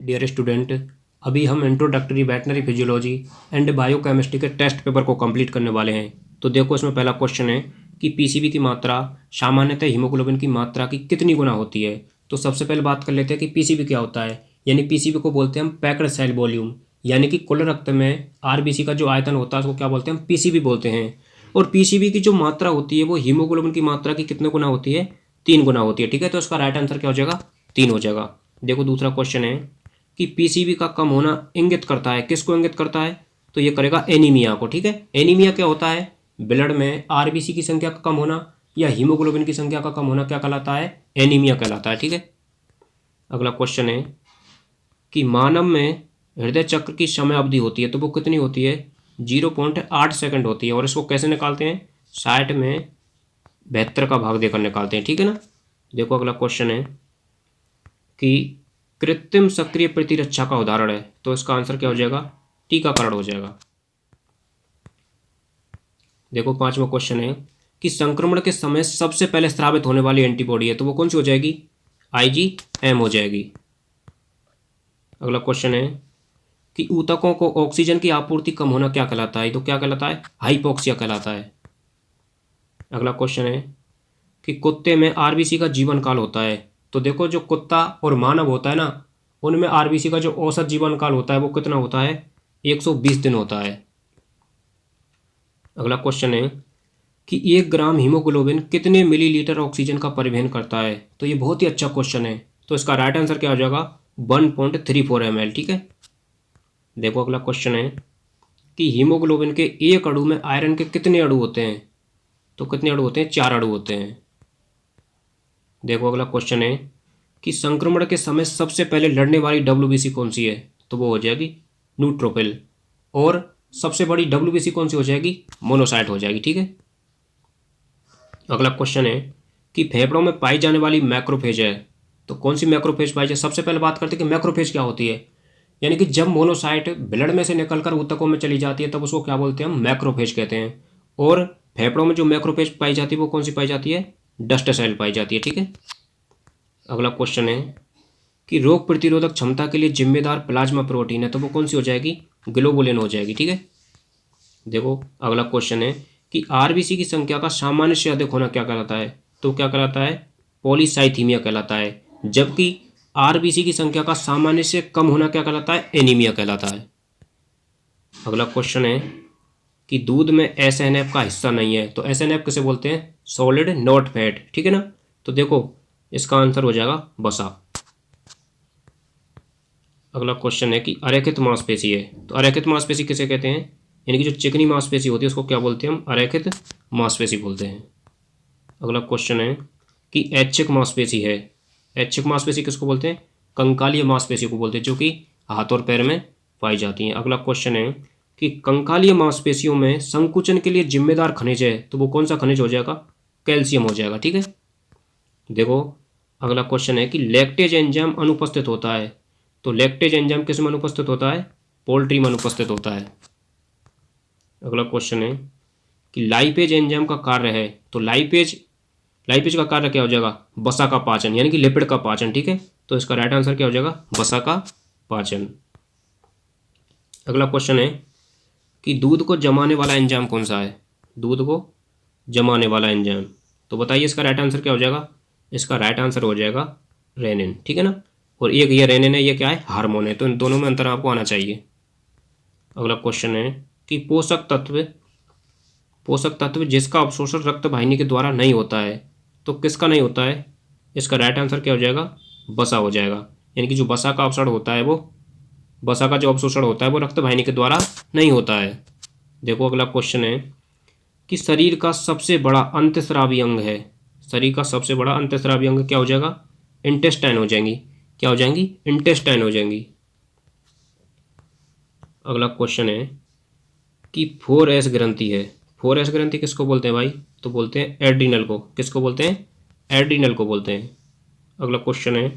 Dear student, अभी हम introductory veterinary physiology and biochemistry के टेस्ट पेपर को कंप्लीट करने वाले हैं। तो देखो, इसमें पहला क्वेश्चन है कि पीसीबी की मात्रा सामान्यतः हीमोग्लोबिन की मात्रा की कितनी गुना होती है। तो सबसे पहले बात कर लेते हैं कि पीसीबी क्या होता है। यानी पीसीबी को बोलते हैं हम पैक्ड सेल वॉल्यूम, यानी कि कुल रक्त में आरबीसी का जो आयतन होता है उसको क्या बोलते हैं, हम पीसीबी बोलते हैं। और पीसीबी की जो मात्रा होती है वो हीमोग्लोबिन की मात्रा की कितने गुना होती है, 3 गुना होती है। ठीक है, तो इसका राइट आंसर क्या हो जाएगा, 3 हो जाएगा। देखो दूसरा क्वेश्चन है कि पीसीबी का कम होना इंगित करता है, किसको इंगित करता है, तो ये करेगा एनीमिया को। ठीक है, एनीमिया क्या होता है, ब्लड में आरबीसी की संख्या का कम होना या हीमोग्लोबिन की संख्या का कम होना क्या कहलाता है, एनीमिया कहलाता है। ठीक है, अगला क्वेश्चन है कि मानव में हृदय चक्र की समय अवधि होती है तो वो कितनी होती है, 0.8 सेकंड होती है। और इसको कैसे निकालते हैं, 60 में 72 का भाग देकर निकालते हैं। ठीक है ना। देखो अगला क्वेश्चन है कि कृत्रिम सक्रिय प्रतिरक्षा का उदाहरण है, तो इसका आंसर क्या हो जाएगा, टीकाकरण हो जाएगा। देखो पांचवा क्वेश्चन है कि संक्रमण के समय सबसे पहले स्रावित होने वाली एंटीबॉडी है, तो वो कौन सी हो जाएगी, आईजीएम हो जाएगी। अगला क्वेश्चन है कि ऊतकों को ऑक्सीजन की आपूर्ति कम होना क्या कहलाता है, तो क्या कहलाता है, हाइपोक्सिया कहलाता है। अगला क्वेश्चन है कि कुत्ते में आरबीसी का जीवन काल होता है, तो देखो जो कुत्ता और मानव होता है ना, उनमें आरबीसी का जो औसत जीवन काल होता है वो कितना होता है, 120 दिन होता है। अगला क्वेश्चन है कि 1 ग्राम हीमोग्लोबिन कितने मिलीलीटर ऑक्सीजन का परिवहन करता है, तो ये बहुत ही अच्छा क्वेश्चन है। तो इसका राइट आंसर क्या हो जाएगा, 1.34 ml। ठीक है। देखो अगला क्वेश्चन है कि हीमोग्लोबिन के एक अणु में आयरन के कितने अणु होते हैं, तो कितने अणु होते हैं, 4 अणु होते हैं। देखो अगला क्वेश्चन है कि संक्रमण के समय सबसे पहले लड़ने वाली डब्ल्यूबीसी कौन सी है, तो वो हो जाएगी न्यूट्रोफिल। और सबसे बड़ी डब्ल्यूबीसी कौन सी हो जाएगी, मोनोसाइट हो जाएगी। ठीक है। अगला क्वेश्चन है कि फेफड़ों में पाई जाने वाली मैक्रोफेज है, तो कौन सी मैक्रोफेज पाई जाए। सबसे पहले बात करते हैं कि मैक्रोफेज क्या होती है। यानी कि जब मोनोसाइट ब्लड में से निकलकर ऊतकों में चली जाती है तब उसको क्या बोलते हैं, हम मैक्रोफेज कहते हैं। और फेफड़ों में जो मैक्रोफेज पाई जाती है वो कौन सी पाई जाती है, डस्ट सेल पाई जाती है। ठीक है। अगला क्वेश्चन है कि रोग प्रतिरोधक क्षमता के लिए जिम्मेदार प्लाज्मा प्रोटीन है, तो वो कौन सी हो जाएगी, ग्लोबुलिन हो जाएगी। ठीक है। देखो अगला क्वेश्चन है कि आरबीसी की संख्या का सामान्य से अधिक होना क्या कहलाता है, तो क्या कहलाता है, पॉलीसाइथीमिया कहलाता है। जबकि आरबीसी की संख्या का सामान्य से कम होना क्या कहलाता है, एनीमिया कहलाता है। अगला क्वेश्चन है कि दूध में एसएनएफ का हिस्सा नहीं है, तो एसएनएफ किसे बोलते हैं, सॉलिड नॉट फैट। ठीक है ना। तो देखो इसका आंसर हो जाएगा वसा। अगला क्वेश्चन है कि अरेखित मांसपेशी है, तो अरेखित मांसपेशी किसे कहते हैं, यानी कि जो चिकनी मांसपेशी होती है उसको क्या बोलते हैं, हम अरेखित मांसपेशी बोलते हैं। अगला क्वेश्चन है कि ऐच्छिक मांसपेशी है, ऐच्छिक मांसपेशी किसको बोलते हैं, कंकालीय मांसपेशी को बोलते हैं, जो कि हाथ और पैर में पाई जाती हैं। अगला क्वेश्चन है कि कंकालीय मांसपेशियों में संकुचन के लिए जिम्मेदार खनिज है, तो वो कौन सा खनिज हो जाएगा, कैल्शियम हो जाएगा। ठीक है। देखो अगला क्वेश्चन है कि लैक्टेज एंजाइम अनुपस्थित होता है, तो लैक्टेज एंजाइम किस में अनुपस्थित होता है, पोल्ट्री में अनुपस्थित होता है। अगला क्वेश्चन है कि लाइपेज एंजाइम का कार्य है, तो लाइपेज लाइपेज का कार्य क्या हो जाएगा, वसा का पाचन, यानी कि लिपिड का पाचन। ठीक है। तो इसका राइट आंसर क्या हो जाएगा, वसा का पाचन। अगला क्वेश्चन है कि दूध को जमाने वाला एंजाइम कौन सा है, दूध को जमाने वाला एंजाइम, तो बताइए इसका राइट आंसर क्या हो जाएगा, इसका राइट आंसर हो जाएगा रेनिन। ठीक है ना। और एक ये रेनिन है, ये क्या है, हार्मोन है, तो इन दोनों में अंतर आपको आना चाहिए। अगला क्वेश्चन है कि पोषक तत्व जिसका अवशोषण रक्त वाहिनी के द्वारा नहीं होता है, तो किसका नहीं होता है, इसका राइट आंसर क्या हो जाएगा, वसा हो जाएगा। यानी कि जो वसा का अवशोषण होता है वो, वसा का जो अवशोषण होता है वो रक्त वाहिनी के द्वारा नहीं होता है। देखो अगला क्वेश्चन है कि शरीर का सबसे बड़ा अंतःस्रावी अंग है, शरीर का सबसे बड़ा अंतःस्रावी अंग क्या हो जाएगा, इंटेस्टाइन हो जाएंगी, क्या हो जाएंगी, इंटेस्टाइन हो जाएंगी। अगला क्वेश्चन है कि 4S ग्रंथि है, 4S ग्रंथि किसको बोलते हैं भाई, तो बोलते हैं एड्रीनल को, किसको बोलते हैं, एड्रीनल को बोलते हैं। अगला क्वेश्चन है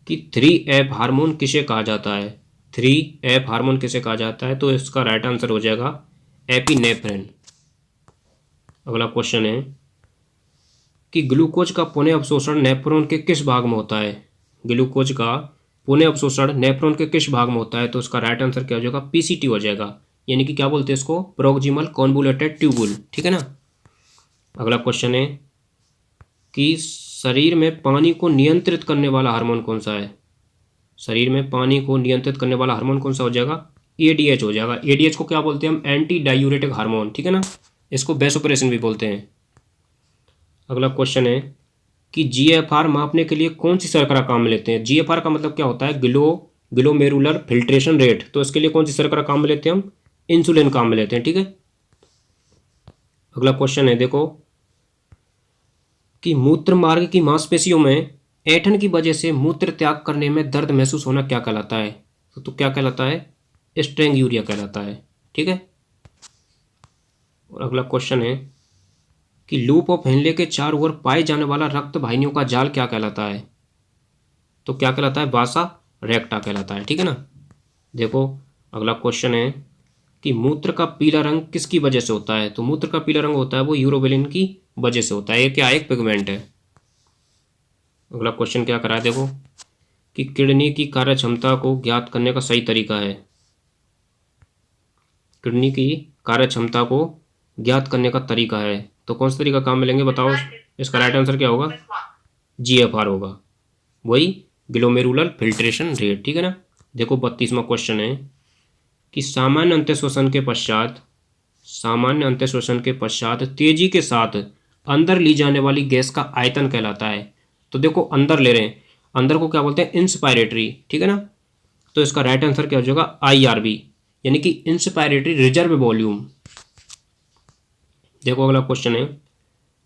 कि 3F हार्मोन किसे कहा जाता है, 3F हार्मोन किसे कहा जाता है, तो इसका राइट आंसर हो जाएगा एपिनेफ्रिन। अगला क्वेश्चन है कि ग्लूकोज का पुनः अवशोषण नेफ्रॉन के किस भाग में होता है, ग्लूकोज का पुनः अवशोषण नेफ्रॉन के किस भाग में होता है? तो इसका राइट आंसर क्या हो जाएगा? पीसीटी हो जाएगा, यानी कि क्या बोलते हैं इसको? प्रोक्सिमल कॉन्वोल्यूटेड ट्यूबुल, ठीक है ना। अगला क्वेश्चन है कि शरीर में पानी को नियंत्रित करने वाला हार्मोन कौन सा है? शरीर में पानी को नियंत्रित करने वाला हार्मोन कौन सा हो जाएगा? एडीएच हो जाएगा। एडीएच को क्या बोलते हैं हम? एंटी डायूरेटिक हार्मोन, ठीक है ना। इसको वैसोप्रेसिन भी बोलते हैं। अगला क्वेश्चन है कि जीएफआर मापने के लिए कौन सी शर्करा काम में लेते हैं? जीएफआर का मतलब क्या होता है? Glomerular filtration rate. तो इसके लिए कौन सी शर्करा काम में लेते हैं हम? इंसुलिन काम में लेते हैं, ठीक है। अगला क्वेश्चन है देखो कि मूत्र मार्ग की मांसपेशियों में ऐंठन की वजह से मूत्र त्याग करने में दर्द महसूस होना क्या कहलाता है? तो क्या कहलाता है? स्ट्रेंग्यूरिया कहलाता है, ठीक है। और अगला क्वेश्चन है कि लूप ऑफ हेनले के चारों ओर पाए जाने वाला रक्त वाहिनियों का जाल क्या कहलाता है? तो क्या कहलाता है? वासा रेक्टा कहलाता है, ठीक है ना। देखो अगला क्वेश्चन है कि मूत्र का पीला रंग किसकी वजह से होता है? तो मूत्र का पीला रंग होता है वो यूरोबिलिन की वजह से होता है। ये क्या? एक पिगमेंट है। अगला क्वेश्चन क्या करा है देखो कि किडनी की कार्य क्षमता को ज्ञात करने का सही तरीका है। किडनी की कार्य क्षमता को ज्ञात करने का तरीका है, तो कौन सा तरीका काम में लेंगे बताओ? इसका राइट आंसर क्या होगा? जीएफआर होगा, वही ग्लोमेरुलर फिल्ट्रेशन रेट, ठीक है ना। देखो 32वां क्वेश्चन है कि सामान्य अंत्यशोषण के पश्चात तेजी के साथ अंदर ली जाने वाली गैस का आयतन कहलाता है। तो देखो अंदर ले रहे हैं, अंदर को क्या बोलते हैं? इंस्पायरेटरी, ठीक है ना। तो इसका राइट आंसर क्या हो जाएगा? आईआरबी, यानी कि इंस्पायरेटरी रिजर्व वॉल्यूम। देखो अगला क्वेश्चन है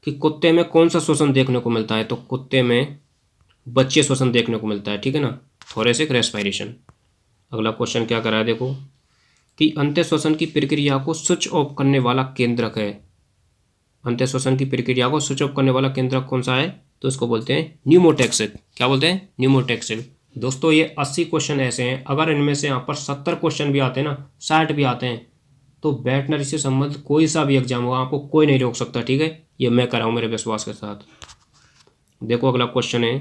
कि कुत्ते में कौन सा श्वसन देखने को मिलता है? तो कुत्ते में बच्चे श्वसन देखने को मिलता है, ठीक है ना, थोरेसिक रेस्पिरेशन। अगला क्वेश्चन क्या करा है देखो कि अंत्य श्वसन की प्रक्रिया को स्विच ऑफ करने वाला केंद्रक है। अंत्य श्वसन की प्रक्रिया को स्विच ऑफ करने वाला केंद्रक कौन सा है? तो इसको बोलते हैं न्यूमोटैक्सिक। क्या बोलते हैं? न्यूमोटैक्सिक। दोस्तों ये 80 क्वेश्चन ऐसे हैं, अगर इनमें से यहाँ पर 70 क्वेश्चन भी आते हैं ना, 60 भी आते हैं, तो वेटनरी से संबंधित कोई सा भी एग्जाम होगा आपको कोई नहीं रोक सकता, ठीक है। ये मैं कर रहा हूँ मेरे विश्वास के साथ। देखो अगला क्वेश्चन है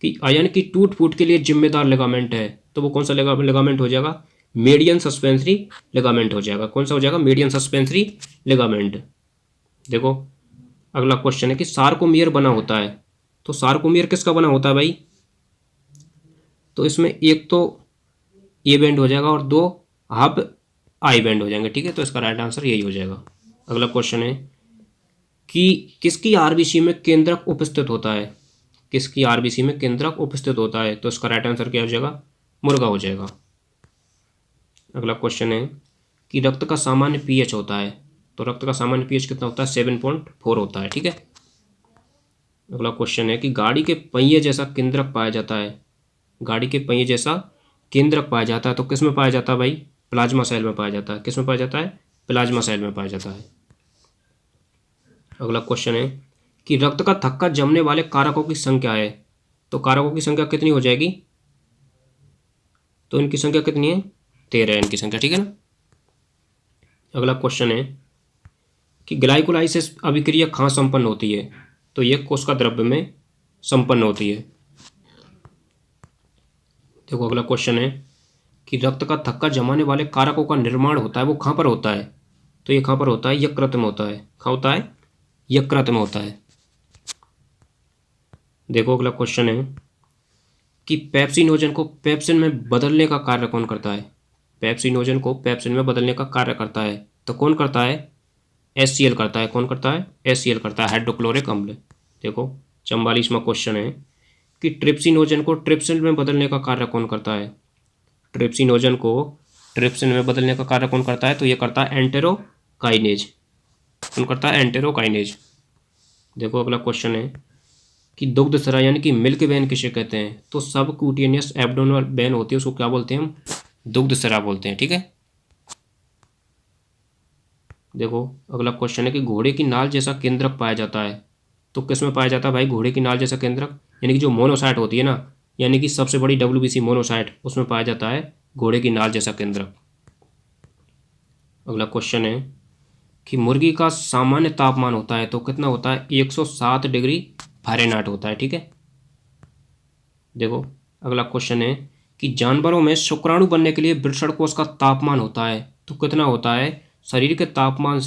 कि आयन की टूट फूट के लिए जिम्मेदार लिगामेंट है, तो वो कौन सा लिगामेंट हो जाएगा? मीडियन सस्पेंसरी लिगामेंट हो जाएगा। कौन सा हो जाएगा? Median suspensory ligament. देखो अगला क्वेश्चन है कि सार्कोमियर बना होता है, तो सार्कोमियर किसका बना होता है भाई? तो इसमें एक तो ए बैंड हो जाएगा और दो हाफ आई बैंड हो जाएंगे, ठीक है। तो इसका राइट आंसर यही हो जाएगा। अगला क्वेश्चन है कि किसकी आरबीसी में केंद्रक उपस्थित होता है? किसकी आरबीसी में केंद्रक उपस्थित होता है? तो इसका राइट आंसर क्या हो जाएगा? मुर्गा हो जाएगा। अगला क्वेश्चन है कि रक्त का सामान्य पीएच होता है, तो रक्त का सामान्य पीएच कितना होता है? 7.4 होता है, ठीक है। अगला क्वेश्चन है कि गाड़ी के पहिए जैसा केंद्रक पाया जाता है, गाड़ी के पहिए जैसा केंद्रक पाया जाता है, तो किस में पाया जाता है भाई? प्लाज्मा सेल में पाया जाता है। किस में पाया जाता है? प्लाज्मा सेल में पाया जाता है। अगला क्वेश्चन है कि रक्त का थक्का जमने वाले कारकों की संख्या है, तो कारकों की संख्या कितनी हो जाएगी? तो इनकी संख्या कितनी है? 13 है इनकी संख्या, ठीक है ना। अगला क्वेश्चन है कि ग्लाइकोलाइसिस अभिक्रिया कहाँ संपन्न होती है? तो ये कोशिका द्रव्य में संपन्न होती है। देखो अगला क्वेश्चन है कि रक्त का थक्का जमाने वाले कारकों का निर्माण होता है वो कहाँ पर होता है? तो ये कहाँ पर होता है? यकृत में होता है। कहाँ होता है? यकृत में होता है। देखो अगला क्वेश्चन है कि पेप्सिनोजन को पेप्सिन में बदलने का कार्य कौन करता है? पेप्सिनोजन को पेप्सिन में बदलने का कार्य करता है, तो कौन करता है? HCl करता है। कौन करता है? HCl करता है, हाइड्रोक्लोरिक अम्ल। देखो 44वां क्वेश्चन है कि ट्रिप्सिनोजन को ट्रिप्सिन में बदलने का कार्य कौन करता है? ट्रिप्सिनोजन को ट्रिप्सिन में बदलने का कार्य कौन करता है? तो ये करता है एंटेरोकाइनेज। कौन करता है? एंटेरोकाइनेज। देखो अगला क्वेश्चन है कि दुग्ध स्राव यानी कि मिल्क वेन किसे कहते हैं? तो सब क्यूटेनियस एब्डोमिनल वेन होती है, उसको क्या बोलते हैं हम? दुग्ध स्राव बोलते हैं, ठीक है। देखो अगला क्वेश्चन है कि घोड़े की नाल जैसा केंद्रक पाया जाता है, तो किस में पाया जाता है भाई घोड़े की नाल जैसा केंद्रक? यानी कि जो मोनोसाइट होती है ना, यानी कि सबसे बड़ी WBC मोनोसाइट, उसमें पाया जाता है घोड़े की नाल जैसा केंद्रक। अगला क्वेश्चन है कि मुर्गी का सामान्य तापमान होता है, तो कितना होता है? 107 डिग्री फ़ारेनहाइट होता है, ठीक है। देखो अगला क्वेश्चन है कि जानवरों में शुक्राणु बनने के लिए वृषण कोश का तापमान होता है तो कितना होता है? शरीर के तापमान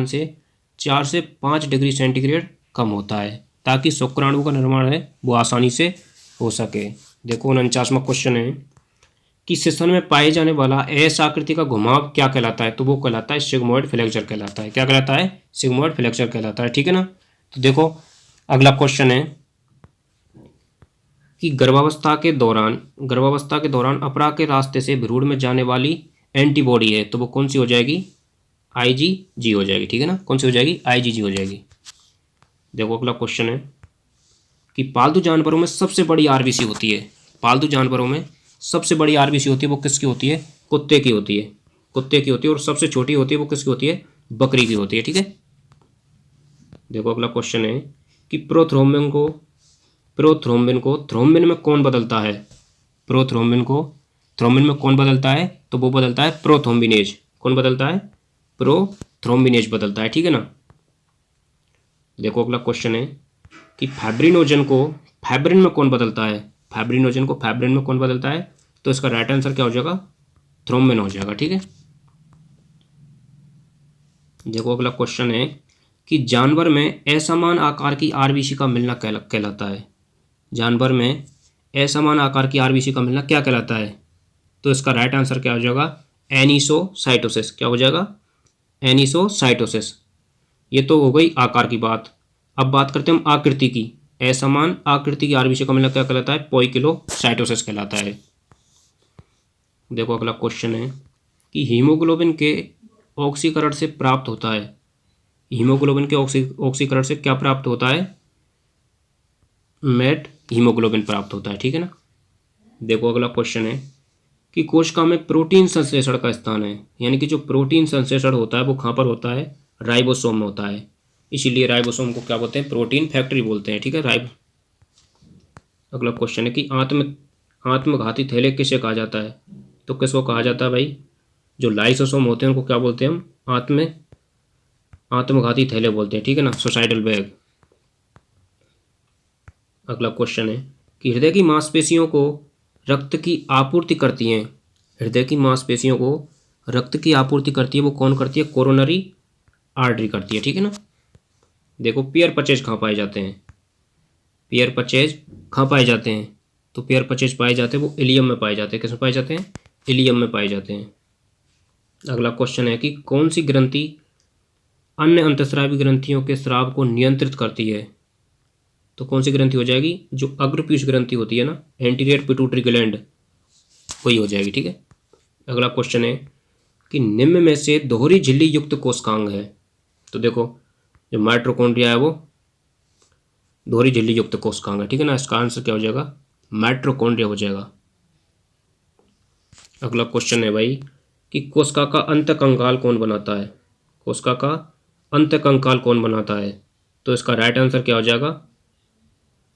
से 4 से 5 डिग्री सेंटीग्रेड कम होता है, ताकि शुक्राणु का निर्माण है वो आसानी से हो सके। देखो 49वां क्वेश्चन है कि श्वसन में पाए जाने वाला एस आकृति का घुमाव क्या कहलाता है? तो वो कहलाता है सिग्मोइड फ्लेक्सर कहलाता है। क्या कहलाता है? सिग्मोइड फ्लेक्सर कहलाता है। ठीक है ना। तो देखो अगला क्वेश्चन है कि गर्भावस्था के दौरान अपराग के रास्ते से भ्रूण में जाने वाली एंटीबॉडी है तो वो कौन सी हो जाएगी? IgG हो जाएगी। ठीक है ना। कौन सी हो जाएगी? IgG हो जाएगी। देखो अगला क्वेश्चन है कि पालतू जानवरों में सबसे बड़ी आरबीसी होती है। पालतू जानवरों में सबसे बड़ी आरबीसी होती है वो किसकी होती है? कुत्ते की होती है। कुत्ते की होती है। और सबसे छोटी होती है वो किसकी होती है? बकरी की होती है। ठीक है। देखो अगला क्वेश्चन है कि प्रोथ्रोम्बिन को थ्रोम्बिन में कौन बदलता है? थ्रोम्बिन में कौन बदलता है? तो वो बदलता है प्रोथ्रोम्बिनेज। कौन बदलता है? प्रोथ्रोम्बिनेज बदलता है। ठीक है ना। देखो अगला क्वेश्चन है कि फैब्रिन में कौन बदलता है? फैब्रिन में कौन बदलता है? तो इसका राइट आंसर क्या हो जाएगा? थ्रोम्बिन हो जाएगा। ठीक है। देखो अगला क्वेश्चन है कि जानवर में असमान आकार की आरबीसी का मिलना कहलाता है। जानवर में असमान आकार की आरबीसी का मिलना क्या कहलाता है? तो इसका राइट आंसर क्या हो जाएगा? एनिसोसाइटोसिस। क्या हो जाएगा? एनिसोसाइटोसिस। ये तो हो गई आकार की बात। अब बात करते हैं हम आकृति की। असमान आकृति की आरबीसी का मिलना क्या कहलाता है? पोइकिलोसाइटोसिस कहलाता है। देखो अगला क्वेश्चन है कि हीमोग्लोबिन के ऑक्सीकरण से प्राप्त होता है। हीमोग्लोबिन के ऑक्सीकरण से क्या प्राप्त होता है? मेट हीमोग्लोबिन प्राप्त होता है। ठीक है ना। देखो अगला क्वेश्चन है कि कोशिका में प्रोटीन संश्लेषण का स्थान है, यानी कि जो प्रोटीन संश्लेषण होता है वो कहाँ पर होता है? राइबोसोम में होता है। इसीलिए राइबोसोम को क्या बोलते हैं? प्रोटीन फैक्ट्री बोलते हैं। ठीक है। अगला क्वेश्चन है कि आत्मघाती थैले किसे कहा जाता है? तो किसको कहा जाता है भाई? जो लाइसोसोम होते हैं उनको क्या बोलते हैं हम? आत्मघाती थैले बोलते हैं। ठीक है ना। Suicidal bag. अगला क्वेश्चन है कि हृदय की मांसपेशियों को रक्त की आपूर्ति करती हैं। हृदय की मांसपेशियों को रक्त की आपूर्ति करती है वो कौन करती है? कोरोनरी आर्टरी करती है। ठीक है ना। देखो पियर परचेज कहाँ पाए जाते हैं? पियर परचेज कहाँ पाए जाते हैं? तो पियर परचेज पाए जाते हैं वो इलियम में पाए जाते हैं। किसमें पाए जाते हैं? इलियम में पाए जाते हैं। अगला क्वेश्चन है कि कौन सी ग्रंथि अन्य अंतःस्रावी ग्रंथियों के स्राव को नियंत्रित करती है? तो कौन सी ग्रंथि हो जाएगी? जो अग्रपीयूष ग्रंथि होती है ना, एंटीरियर पिट्यूटरी ग्लैंड, वही हो जाएगी। ठीक है। अगला क्वेश्चन है कि निम्न में से दोहरी झिल्ली युक्त कोशिकांग है। तो देखो जो माइटोकॉन्ड्रिया है वो दोहरी झिल्ली युक्त कोशिकांग है। ठीक है ना। इसका आंसर क्या हो जाएगा? माइटोकॉन्ड्रिया हो जाएगा। अगला क्वेश्चन है भाई कि कोशिका का अंतःकंकाल कौन बनाता है? कोशिका का अंतःकंकाल कौन बनाता है? तो इसका राइट आंसर क्या हो जाएगा?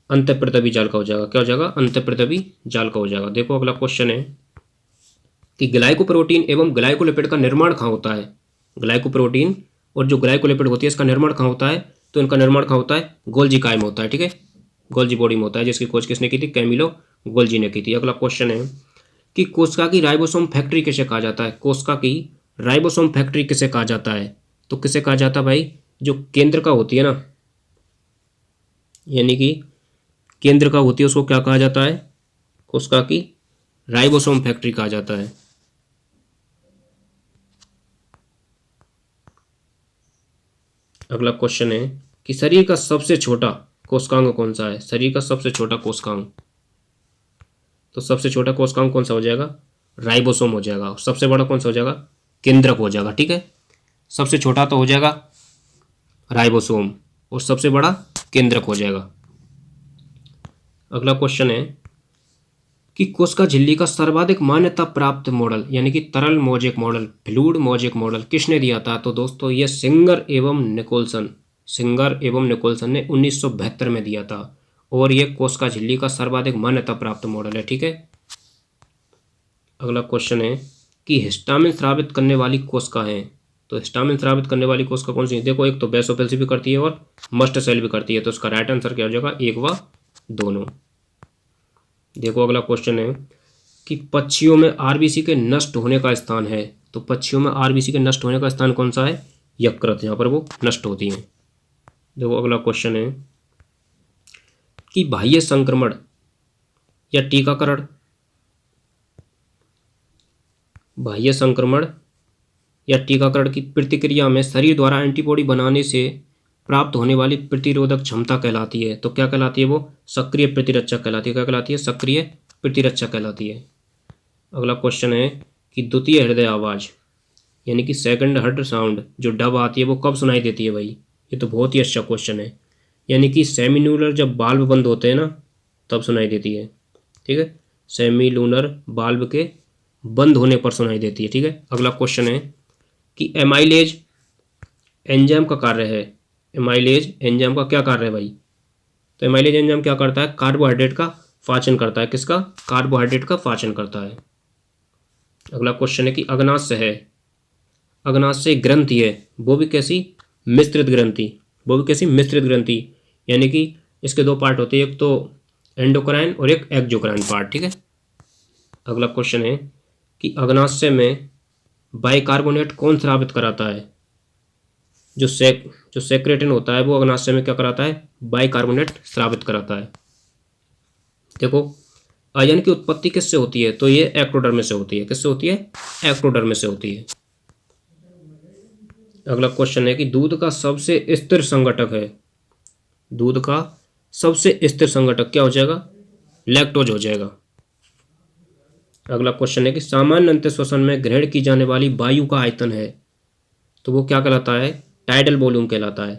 अंतःप्रतवी जाल का हो जाएगा। क्या हो जाएगा? अंतःप्रतवी जाल का हो जाएगा। देखो अगला क्वेश्चन है कि ग्लाइकोप्रोटीन एवं ग्लाइकोलिपिड का निर्माण कहाँ होता है? ग्लाइकोप्रोटीन और जो ग्लाइकोलिपिड होती है इसका निर्माण कहाँ होता है? तो इनका निर्माण कहाँ होता है? गोल्जी काय में होता है। ठीक है। गोल्जी बॉडी में होता है, जिसकी खोज किसने की थी? कैमिलो गोल्जी ने की थी। अगला क्वेश्चन है कि कोशिका की राइबोसोम फैक्ट्री किसे कहा जाता है? कोशिका की राइबोसोम फैक्ट्री किसे कहा जाता है? तो किसे कहा जाता है भाई? जो केंद्र का होती है ना, यानी कि केंद्र का होती है उसको क्या कहा जाता है? कोशिका की राइबोसोम फैक्ट्री कहा जाता है। अगला क्वेश्चन है कि शरीर का सबसे छोटा कोशिकांग कौन सा है? शरीर का सबसे छोटा कोशिकांग, तो सबसे छोटा कोशिकांग कौन सा हो जाएगा? राइबोसोम हो जाएगा। और सबसे बड़ा कौन सा हो जाएगा? केंद्रक हो जाएगा। ठीक है। सबसे छोटा तो हो जाएगा राइबोसोम और सबसे बड़ा केंद्रक हो जाएगा। अगला क्वेश्चन है कि कोशिका झिल्ली का सर्वाधिक मान्यता प्राप्त मॉडल, यानी कि तरल mosaic model, fluid mosaic model किसने दिया था? तो दोस्तों ये सिंगर एवं निकोलसन ने 1972 में दिया था और ये कोशिका झिल्ली का सर्वाधिक मान्यता प्राप्त मॉडल है। ठीक है। अगला क्वेश्चन है कि हिस्टामिन स्रावित करने वाली कोशिका है। तो हिस्टामिन स्रावित करने वाली कोशिका कौन सी है? देखो एक तो बेसोफिल से भी करती है और मस्ट सेल भी करती है। तो इसका राइट आंसर क्या हो जाएगा? एक व दोनों। देखो अगला क्वेश्चन है कि पक्षियों में आरबीसी के नष्ट होने का स्थान है, तो पक्षियों में आरबीसी के नष्ट होने का स्थान कौन सा है? यकृत, यहाँ पर वो नष्ट होती हैं। देखो अगला क्वेश्चन है कि बाह्य संक्रमण या टीकाकरण, बाह्य संक्रमण या टीकाकरण की प्रतिक्रिया में शरीर द्वारा एंटीबॉडी बनाने से प्राप्त होने वाली प्रतिरोधक क्षमता कहलाती है, तो क्या कहलाती है? वो सक्रिय प्रतिरक्षा कहलाती है। क्या कहलाती है? सक्रिय प्रतिरक्षा कहलाती है। अगला क्वेश्चन है कि द्वितीय हृदय आवाज़ यानी कि सेकंड हार्ट साउंड जो डब आती है वो कब सुनाई देती है भाई? ये तो बहुत ही अच्छा क्वेश्चन है। यानी कि सेमिलूनर जब बाल्ब बंद होते हैं ना तब सुनाई देती है, ठीक है। सेमिलूनर बाल्ब के बंद होने पर सुनाई देती है, ठीक है। अगला क्वेश्चन है कि एमाइलेज एंजाइम का कार्य है। एमाइलेज एंजाइम का क्या कार्य है भाई? तो एमाइलेज एंजाइम क्या करता है? कार्बोहाइड्रेट का पाचन करता है। किसका? कार्बोहाइड्रेट का पाचन करता है। अगला क्वेश्चन है कि अग्नाशय है, अग्नाशय ग्रंथि है, वो भी कैसी? मिश्रित ग्रंथि। वो भी कैसी? मिश्रित ग्रंथि। यानी कि इसके दो पार्ट होते हैं, एक तो एंडोक्राइन और एक एक्जोक्राइन पार्ट, ठीक है। अगला क्वेश्चन है कि अग्नाशय में बाइकार्बोनेट कौन स्रावित कराता है? जो सेक्रेटिन होता है वो अग्नाशय में क्या कराता है? बाइकार्बोनेट स्रावित कराता है। देखो आयन की उत्पत्ति किससे होती है? तो ये एक्टोडर्म से होती है। किससे होती है? एक्टोडर्म से होती है। अगला क्वेश्चन है कि दूध का सबसे स्थिर संघटक है, दूध का सबसे स्थिर संघटक क्या हो जाएगा? लैक्टोज हो जाएगा। अगला क्वेश्चन है कि सामान्य अंत्य श्वसन में ग्रहण की जाने वाली वायु का आयतन है, तो वो क्या कहलाता है? टाइडल वॉल्यूम कहलाता है।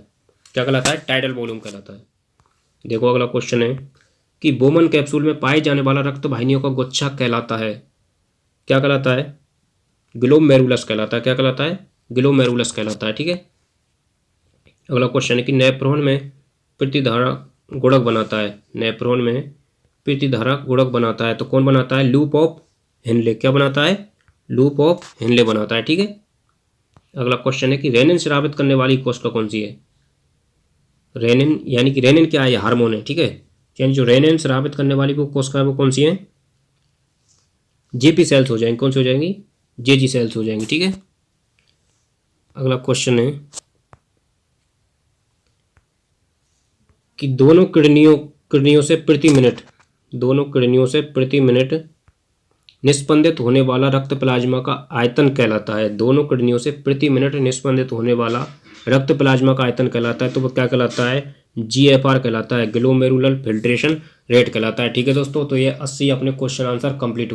क्या कहलाता है? टाइडल वॉल्यूम कहलाता है। देखो अगला क्वेश्चन है कि बोमन कैप्सूल में पाए जाने वाला रक्त वाहिनियों का गुच्छा कहलाता है, क्या कहलाता है? ग्लोमेरुलस कहलाता है। क्या कहलाता है? ग्लोमेरुलस कहलाता है, ठीक है। अगला क्वेश्चन है कि नेफ्रॉन में प्रतिधारा गुणक बनाता है, नेफ्रॉन में प्रतिधारा गुणक बनाता है तो कौन बनाता है? Loop of Henle. क्या बनाता है? लूप ऑफ हेनले बनाता है, ठीक है। अगला क्वेश्चन है कि रेनिन स्रावित करने वाली कोशिका कौन सी है? रेनिन यानी कि रेनिन क्या है? हार्मोन है, ठीक है। यानी जो रेनिन स्रावित करने वाली वो कोशिका है वो कौन सी है? जेपी सेल्स हो जाएंगी। कौन सी हो जाएंगी? जेजी सेल्स हो जाएंगी, ठीक है। अगला क्वेश्चन है कि दोनों किडनियों से प्रति मिनट, दोनों किडनियों से प्रति मिनट निस्पंदित होने वाला रक्त प्लाज्मा का आयतन कहलाता है। दोनों किडनियों से प्रति मिनट निस्पंदित होने वाला रक्त प्लाज्मा का आयतन कहलाता है, तो वो क्या कहलाता है? GFR कहलाता है, ग्लोमेरुलर फिल्ट्रेशन रेट कहलाता है, ठीक है दोस्तों। तो ये 80 अपने क्वेश्चन आंसर कंप्लीट हुए।